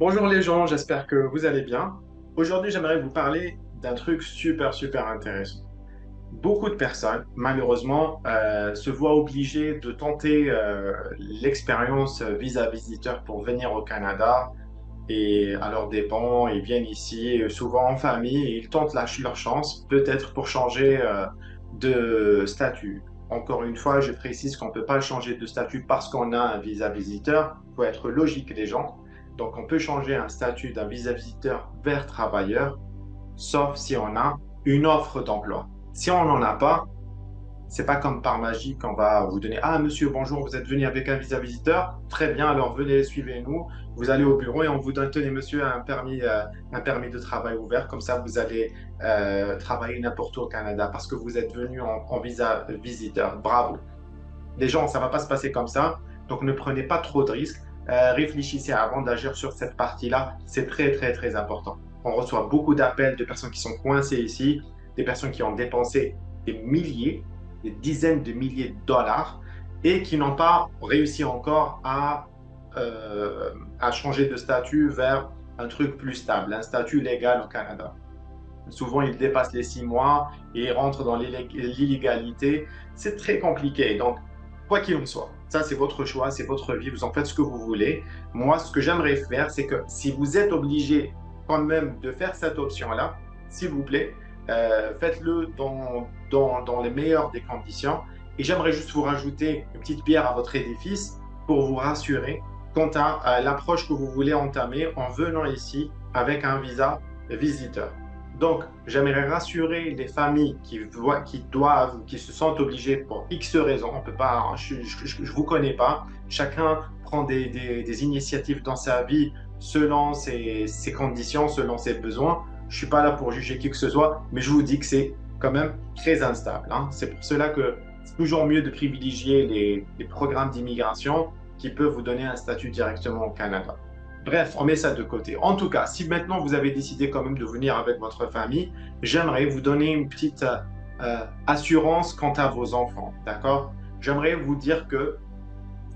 Bonjour les gens, j'espère que vous allez bien. Aujourd'hui, j'aimerais vous parler d'un truc super intéressant. Beaucoup de personnes, malheureusement, se voient obligées de tenter l'expérience visa visiteur pour venir au Canada et à leurs dépens, ils viennent ici souvent en famille et ils tentent leur chance, peut-être pour changer de statut. Encore une fois, je précise qu'on ne peut pas changer de statut parce qu'on a un visa visiteur. Il faut être logique, les gens. Donc, on peut changer un statut d'un visa visiteur vers travailleur, sauf si on a une offre d'emploi. Si on n'en a pas, c'est pas comme par magie qu'on va vous donner, ah monsieur, bonjour, vous êtes venu avec un visa visiteur. Très bien, alors venez, suivez-nous. Vous allez au bureau et on vous donne, tenez monsieur, un permis de travail ouvert. Comme ça, vous allez travailler n'importe où au Canada parce que vous êtes venu en visa visiteur. Bravo. Les gens, ça va pas se passer comme ça. Donc ne prenez pas trop de risques. Réfléchissez avant d'agir sur cette partie-là. C'est très important. On reçoit beaucoup d'appels de personnes qui sont coincées ici, des personnes qui ont dépensé des milliers, des dizaines de milliers de dollars et qui n'ont pas réussi encore à changer de statut vers un truc plus stable, un statut légal au Canada. Souvent, ils dépassent les 6 mois et ils rentrent dans l'illégalité. C'est très compliqué. Donc, quoi qu'il en soit, ça, c'est votre choix, c'est votre vie. Vous en faites ce que vous voulez. Moi, ce que j'aimerais faire, c'est que si vous êtes obligé quand même de faire cette option-là, s'il vous plaît, faites-le dans les meilleures des conditions. Et j'aimerais juste vous rajouter une petite pierre à votre édifice pour vous rassurer quant à l'approche que vous voulez entamer en venant ici avec un visa visiteur. Donc, j'aimerais rassurer les familles qui doivent ou qui se sentent obligées pour X raisons. On peut pas, je vous connais pas. Chacun prend des initiatives dans sa vie selon ses conditions, selon ses besoins. Je suis pas là pour juger qui que ce soit, mais je vous dis que c'est quand même très instable, hein. C'est pour cela que c'est toujours mieux de privilégier les programmes d'immigration qui peuvent vous donner un statut directement au Canada. Bref, on met ça de côté. En tout cas, si maintenant vous avez décidé quand même de venir avec votre famille, j'aimerais vous donner une petite assurance quant à vos enfants, d'accord? J'aimerais vous dire que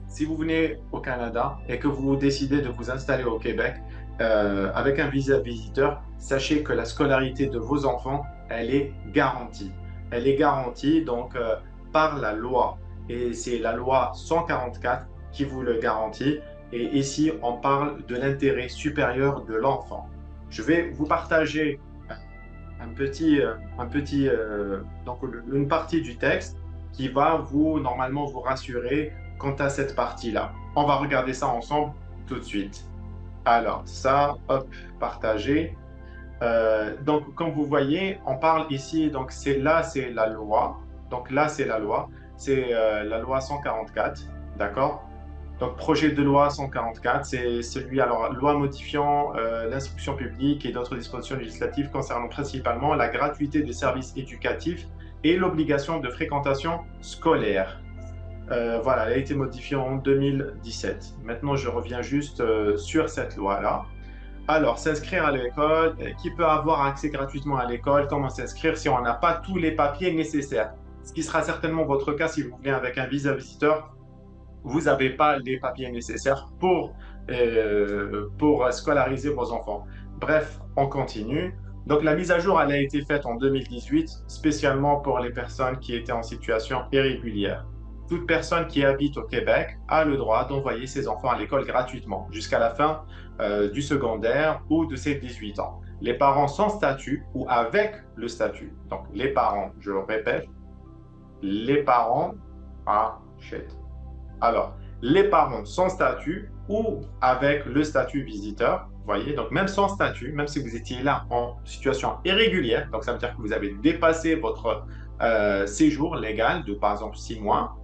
si vous venez au Canada et que vous décidez de vous installer au Québec avec un visa visiteur, sachez que la scolarité de vos enfants, elle est garantie. Elle est garantie donc par la loi. Et c'est la loi 144 qui vous le garantit. Et ici, on parle de l'intérêt supérieur de l'enfant. Je vais vous partager donc une partie du texte qui va normalement vous rassurer quant à cette partie-là. On va regarder ça ensemble tout de suite. Alors, ça, hop, partager. Donc, comme vous voyez, on parle ici, donc c'est la loi. Donc là, c'est la loi. C'est la loi 144, d'accord? Donc, projet de loi 144, c'est celui, alors, loi modifiant l'instruction publique et d'autres dispositions législatives concernant principalement la gratuité des services éducatifs et l'obligation de fréquentation scolaire. Voilà, elle a été modifiée en 2017. Maintenant, je reviens juste sur cette loi-là. Alors, s'inscrire à l'école, qui peut avoir accès gratuitement à l'école, comment s'inscrire si on n'a pas tous les papiers nécessaires? Ce qui sera certainement votre cas si vous venez avec un visa visiteur, vous n'avez pas les papiers nécessaires pour scolariser vos enfants. Bref, on continue. Donc, la mise à jour, elle a été faite en 2018, spécialement pour les personnes qui étaient en situation irrégulière. Toute personne qui habite au Québec a le droit d'envoyer ses enfants à l'école gratuitement jusqu'à la fin du secondaire ou de ses 18 ans. Les parents sans statut ou avec le statut. Donc, les parents, je le répète, les parents, ah, shit, alors, les parents sans statut ou avec le statut visiteur, vous voyez, donc même sans statut, même si vous étiez là en situation irrégulière, donc ça veut dire que vous avez dépassé votre séjour légal de par exemple 6 mois,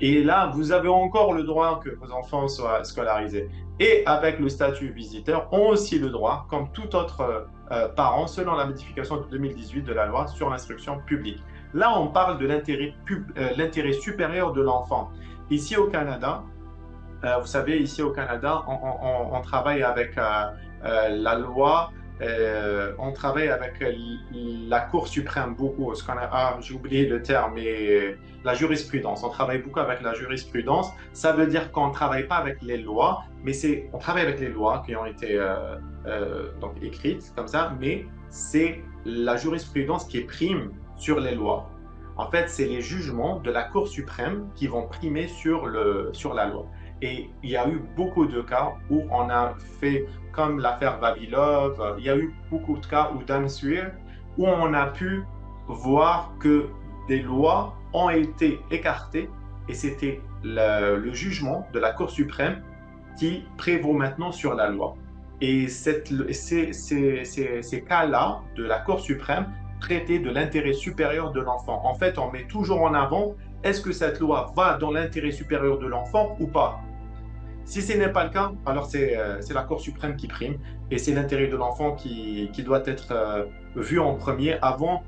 et là, vous avez encore le droit que vos enfants soient scolarisés. Et avec le statut visiteur, ont aussi le droit, comme tout autre parent, selon la modification de 2018 de la loi sur l'instruction publique. Là, on parle de l'intérêt supérieur de l'enfant. Ici au Canada, vous savez, ici au Canada, on travaille avec la loi On travaille avec la Cour suprême beaucoup, ce qu'on a, j'ai oublié le terme, mais la jurisprudence. On travaille beaucoup avec la jurisprudence. Ça veut dire qu'on ne travaille pas avec les lois, mais on travaille avec les lois qui ont été donc écrites comme ça, mais c'est la jurisprudence qui prime sur les lois. En fait, c'est les jugements de la Cour suprême qui vont primer sur la loi. Et il y a eu beaucoup de cas où on a fait comme l'affaire Vavilov, il y a eu beaucoup de cas où Dan Suir, où on a pu voir que des lois ont été écartées et c'était le jugement de la Cour suprême qui prévaut maintenant sur la loi. Et ces cas-là de la Cour suprême traitaient de l'intérêt supérieur de l'enfant. En fait, on met toujours en avant, est-ce que cette loi va dans l'intérêt supérieur de l'enfant ou pas? Si ce n'est pas le cas, alors c'est la Cour suprême qui prime et c'est l'intérêt de l'enfant qui doit être vu en premier avant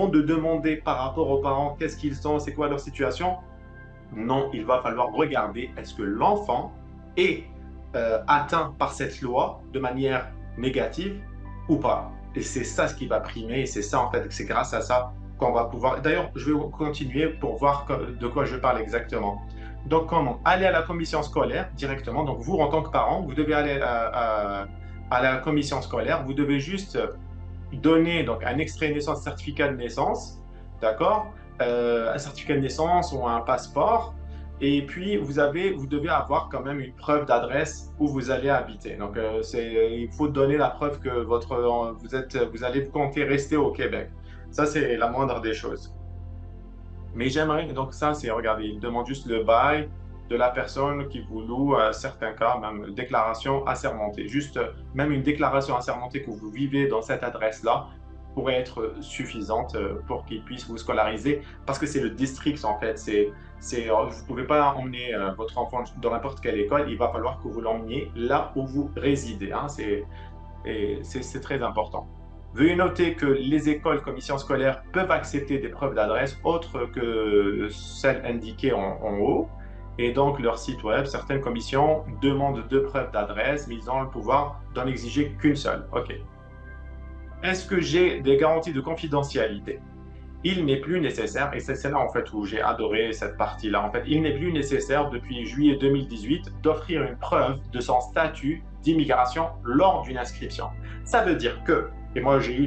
de demander par rapport aux parents qu'est-ce qu'ils sont, c'est quoi leur situation. Non, il va falloir regarder est-ce que l'enfant est atteint par cette loi de manière négative ou pas. Et c'est ça ce qui va primer et c'est ça en fait, c'est grâce à ça qu'on va pouvoir. D'ailleurs, je vais continuer pour voir de quoi je parle exactement. Donc, comment? Aller à la commission scolaire directement. Donc, vous, en tant que parent, vous devez aller à la commission scolaire. Vous devez juste donner donc, un extrait de naissance, certificat de naissance, d'accord? Un certificat de naissance ou un passeport. Et puis, vous devez avoir quand même une preuve d'adresse où vous allez habiter. Donc, il faut donner la preuve que vous allez compter rester au Québec. Ça, c'est la moindre des choses. Mais j'aimerais, donc ça, c'est, regardez, il demande juste le bail de la personne qui vous loue, certains cas, même déclaration assermentée. Juste, même une déclaration assermentée que vous vivez dans cette adresse-là pourrait être suffisante pour qu'il puisse vous scolariser, parce que c'est le district, en fait. Vous ne pouvez pas emmener votre enfant dans n'importe quelle école, il va falloir que vous l'emmeniez là où vous résidez. Hein. C'est très important. Veuillez noter que les écoles commissions scolaires peuvent accepter des preuves d'adresse autres que celles indiquées en haut. Et donc, leur site web, certaines commissions demandent deux preuves d'adresse, mais ils ont le pouvoir d'en exiger qu'une seule. OK. Est-ce que j'ai des garanties de confidentialité? Il n'est plus nécessaire, et c'est là en fait où j'ai adoré cette partie-là, en fait, il n'est plus nécessaire depuis juillet 2018 d'offrir une preuve de son statut d'immigration lors d'une inscription. Ça veut dire que, et moi j'ai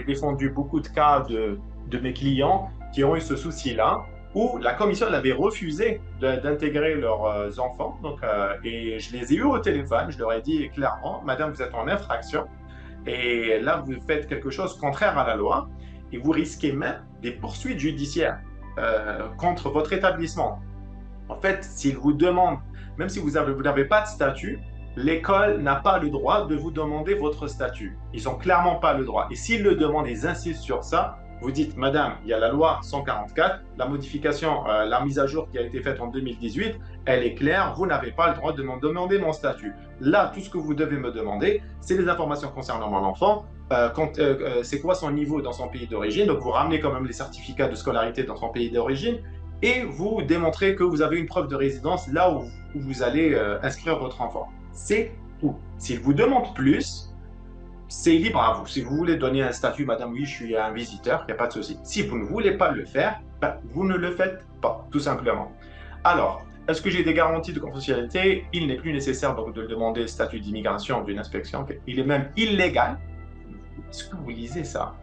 défendu beaucoup de cas de mes clients qui ont eu ce souci-là, où la commission avait refusé d'intégrer leurs enfants, donc, et je les ai eus au téléphone, je leur ai dit clairement, Madame, vous êtes en infraction, et là, vous faites quelque chose contraire à la loi et vous risquez même des poursuites judiciaires contre votre établissement. En fait, s'ils vous demandent, même si vous n'avez pas de statut, l'école n'a pas le droit de vous demander votre statut. Ils n'ont clairement pas le droit. Et s'ils le demandent, ils insistent sur ça, vous dites, Madame, il y a la loi 144, la modification, la mise à jour qui a été faite en 2018, elle est claire, vous n'avez pas le droit de me demander mon statut. Là, tout ce que vous devez me demander, c'est les informations concernant mon enfant, c'est quoi son niveau dans son pays d'origine, donc vous ramenez quand même les certificats de scolarité dans son pays d'origine, et vous démontrez que vous avez une preuve de résidence là où vous allez inscrire votre enfant. C'est tout. S'il vous demande plus, c'est libre à vous. Si vous voulez donner un statut, Madame, oui, je suis un visiteur, il n'y a pas de souci. Si vous ne voulez pas le faire, ben, vous ne le faites pas, tout simplement. Alors, est-ce que j'ai des garanties de confidentialité? Il n'est plus nécessaire donc de demander le statut d'immigration d'une inspection. Il est même illégal. Est-ce que vous lisez ça?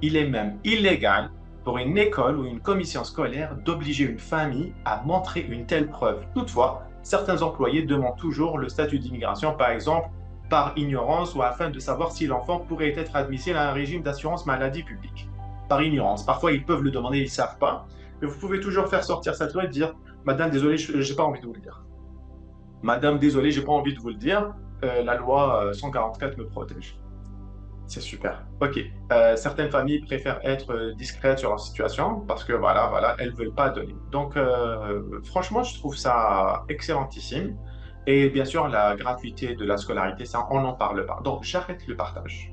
Il est même illégal pour une école ou une commission scolaire d'obliger une famille à montrer une telle preuve. Toutefois, certains employés demandent toujours le statut d'immigration, par exemple, par ignorance ou afin de savoir si l'enfant pourrait être admissible à un régime d'assurance maladie publique. Par ignorance. Parfois, ils peuvent le demander, ils ne savent pas. Mais vous pouvez toujours faire sortir cette loi et dire Madame, désolé, je n'ai pas envie de vous le dire. Madame, désolé, je n'ai pas envie de vous le dire. La loi 144 me protège. C'est super. OK. Certaines familles préfèrent être discrètes sur leur situation parce que voilà, elles ne veulent pas donner. Donc, franchement, je trouve ça excellentissime. Et bien sûr, la gratuité de la scolarité, ça, on n'en parle pas. Donc, j'arrête le partage.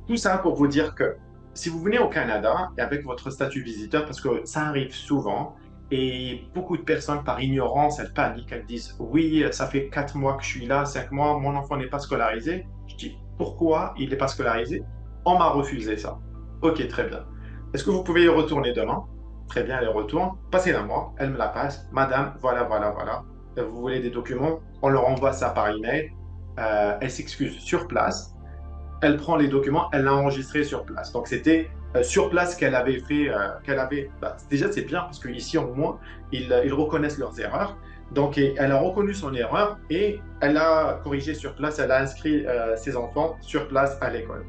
Tout ça pour vous dire que si vous venez au Canada et avec votre statut visiteur, parce que ça arrive souvent, et beaucoup de personnes, par ignorance, elles paniquent, elles disent, oui, ça fait 4 mois que je suis là, 5 mois, mon enfant n'est pas scolarisé. Je dis, Pourquoi il n'est pas scolarisé? On m'a refusé ça. Ok, très bien. Est-ce que vous pouvez y retourner demain? Très bien, elle y retourne. Passez-la moi, elle me la passe. Madame, voilà, voilà, voilà. Vous voulez des documents? On leur envoie ça par email. Elle s'excuse sur place. Elle prend les documents, elle l'a enregistré sur place. Donc c'était sur place qu'elle avait fait, déjà c'est bien parce qu'ici au moins ils reconnaissent leurs erreurs. Donc elle a reconnu son erreur et elle a corrigé sur place, elle a inscrit ses enfants sur place à l'école.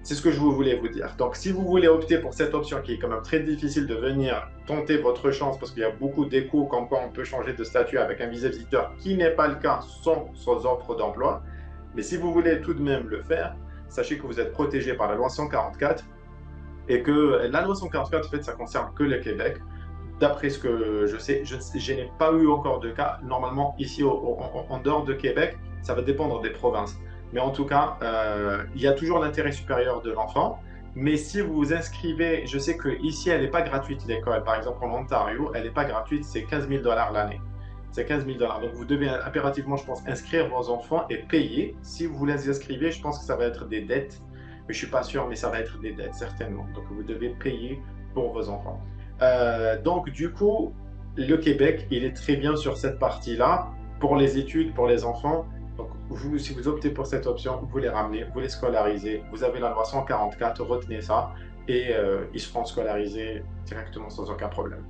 C'est ce que je voulais vous dire. Donc si vous voulez opter pour cette option qui est quand même très difficile de venir tenter votre chance parce qu'il y a beaucoup d'échos comme quoi on peut changer de statut avec un visa visiteur qui n'est pas le cas sans offre d'emploi, mais si vous voulez tout de même le faire, sachez que vous êtes protégé par la loi 144 et que la loi 144, en fait, ça concerne que le Québec. D'après ce que je sais, je n'ai pas eu encore de cas. Normalement, ici, en dehors de Québec, ça va dépendre des provinces. Mais en tout cas, il y a toujours l'intérêt supérieur de l'enfant. Mais si vous vous inscrivez, je sais qu'ici, elle n'est pas gratuite, l'école. Par exemple, en Ontario, elle n'est pas gratuite, c'est 15 000 l'année. C'est 15 000 dollars. Donc, vous devez impérativement, je pense, inscrire vos enfants et payer. Si vous les inscrivez, je pense que ça va être des dettes. Mais je ne suis pas sûr, mais ça va être des dettes, certainement. Donc, vous devez payer pour vos enfants. Donc, du coup, le Québec, il est très bien sur cette partie-là pour les études, pour les enfants. Donc, vous, si vous optez pour cette option, vous les ramenez, vous les scolarisez. Vous avez la loi 144, retenez ça, et ils seront scolarisés directement sans aucun problème.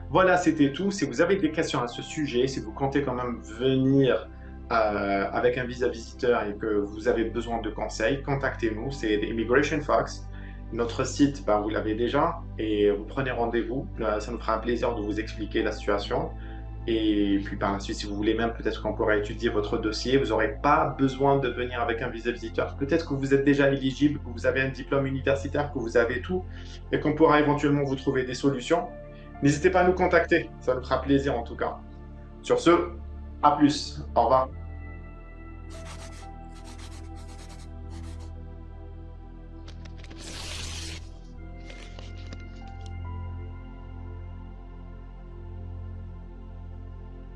Voilà, c'était tout. Si vous avez des questions à ce sujet, si vous comptez quand même venir avec un visa visiteur et que vous avez besoin de conseils, contactez-nous. C'est Immigration Fox. Notre site, ben, vous l'avez déjà et vous prenez rendez-vous. Ça nous fera un plaisir de vous expliquer la situation. Et puis par la suite, si vous voulez même, peut-être qu'on pourra étudier votre dossier. Vous n'aurez pas besoin de venir avec un visa visiteur. Peut-être que vous êtes déjà éligible, que vous avez un diplôme universitaire, que vous avez tout et qu'on pourra éventuellement vous trouver des solutions. N'hésitez pas à nous contacter, ça nous fera plaisir en tout cas. Sur ce, à plus, au revoir.